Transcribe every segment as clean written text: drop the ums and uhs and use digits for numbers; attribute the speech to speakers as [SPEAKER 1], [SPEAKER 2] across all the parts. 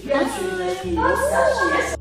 [SPEAKER 1] bien sûr, il est sachet.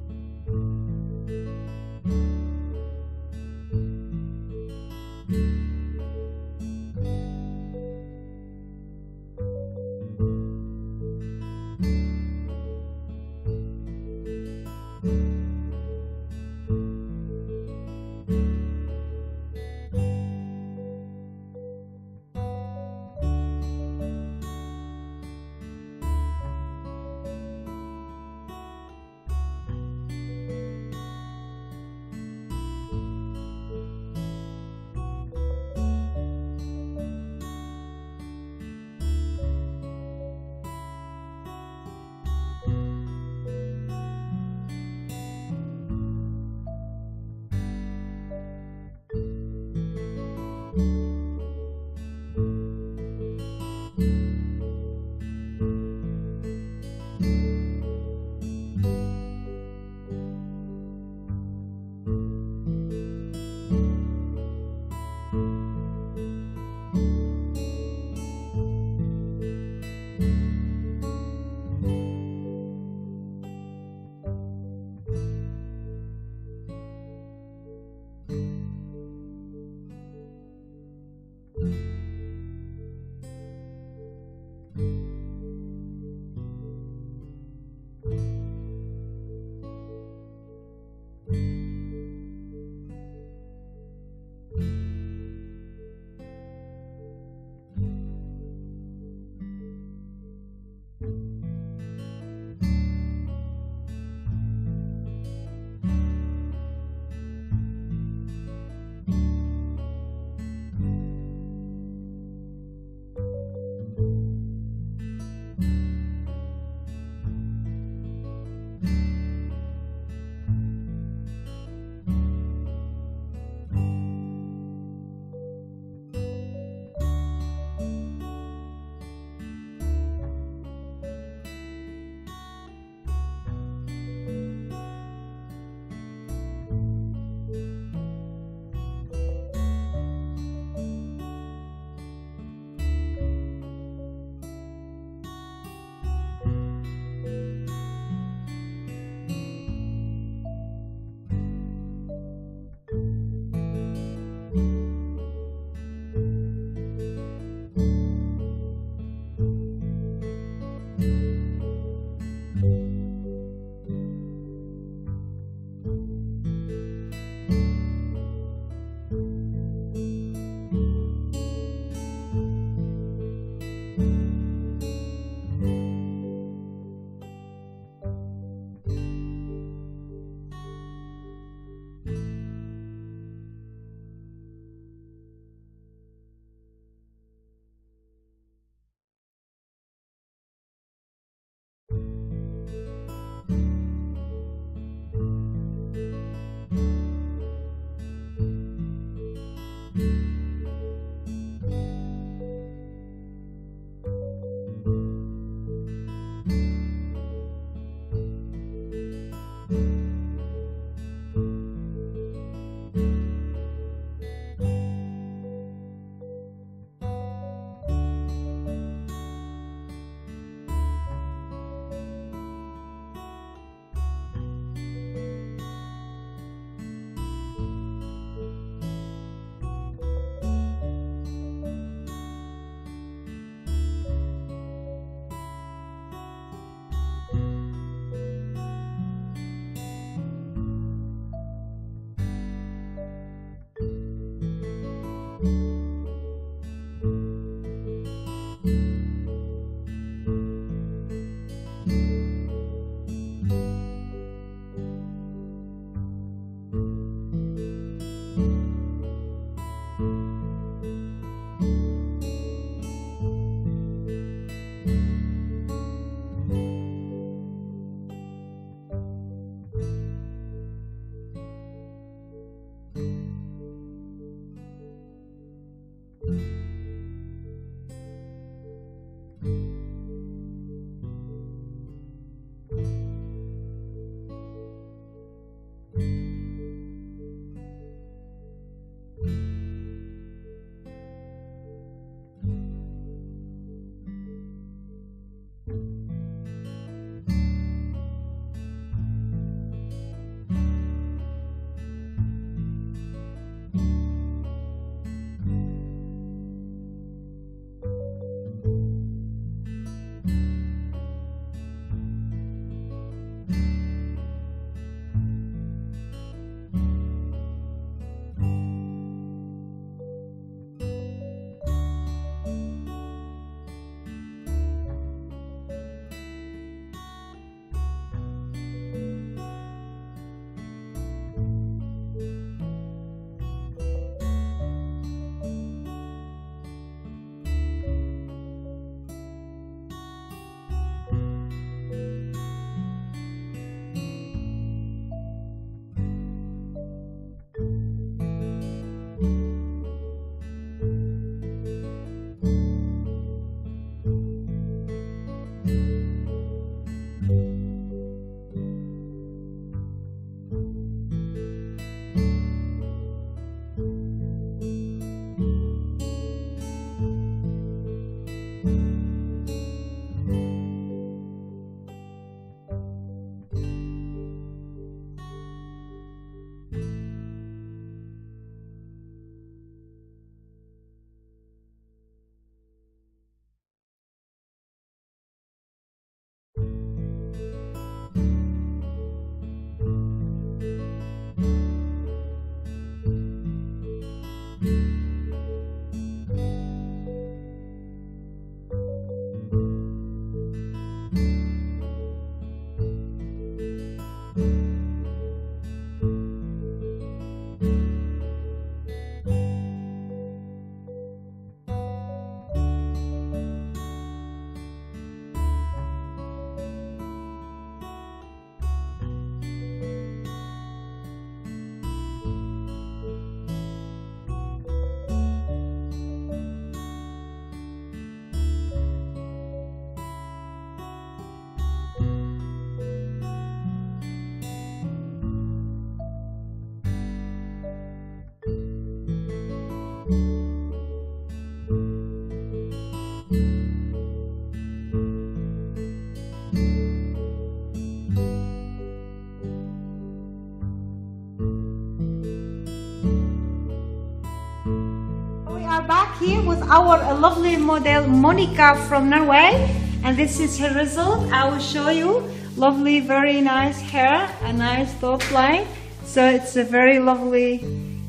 [SPEAKER 2] Are back here with our lovely model Monica from Norway, and this is her result. I will show you. Lovely, very nice hair, a nice top line. So it's a very lovely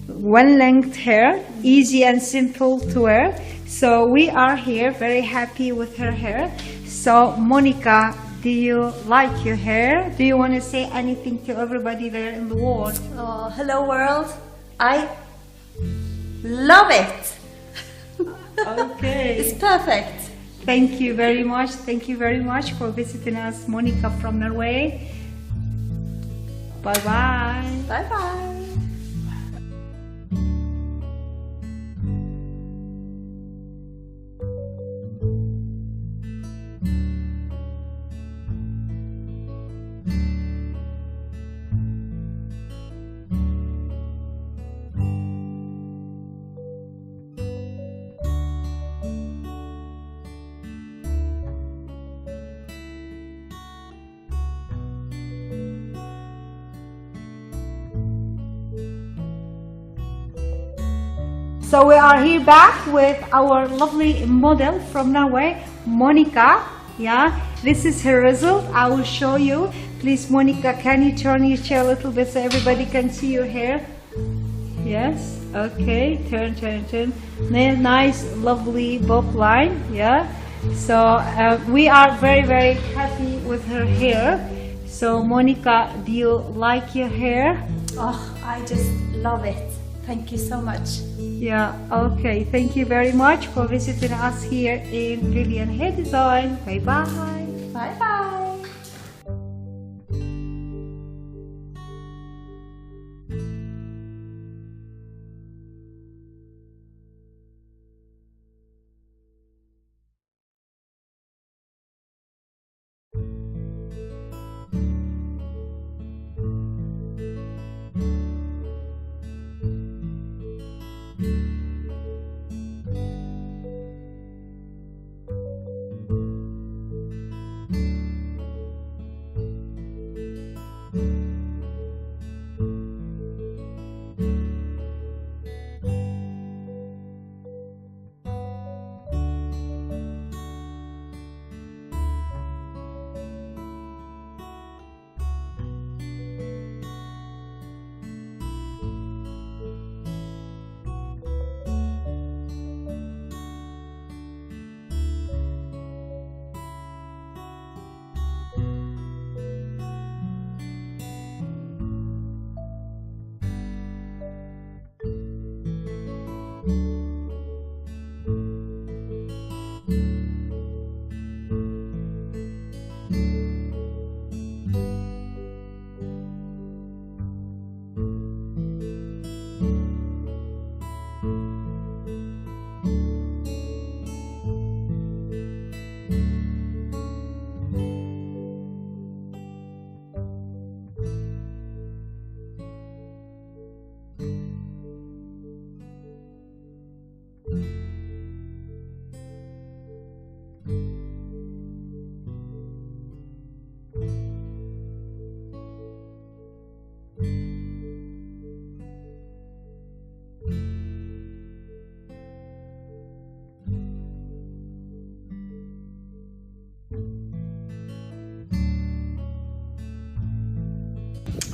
[SPEAKER 2] one-length hair, easy and simple to wear. So we are here very happy with her hair. So Monica, do you like your hair? Do you want to say anything to everybody there in the world?
[SPEAKER 1] Oh, hello world. I love it.
[SPEAKER 2] Okay.
[SPEAKER 1] It's perfect.
[SPEAKER 2] Thank you very much. Thank you very much for visiting us, Monica from Norway. Bye-bye.
[SPEAKER 1] Bye-bye.
[SPEAKER 2] So we are here back with our lovely model from Norway, Monica. Yeah, this is her result. I will show you. Please, Monica, can you turn your chair a little bit so everybody can see your hair? Yes. Okay. Turn. Nice, lovely bob line. Yeah. So we are very, very happy with her hair. So Monica, do you like your hair?
[SPEAKER 1] Oh, I just love it. Thank you so much.
[SPEAKER 2] Yeah, okay. Thank you very much for visiting us here in Brilliant Hair Design. Bye-bye.
[SPEAKER 1] Bye-bye.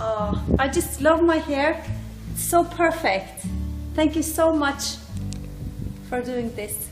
[SPEAKER 1] Oh, I just love my hair. It's so perfect. Thank you so much for doing this.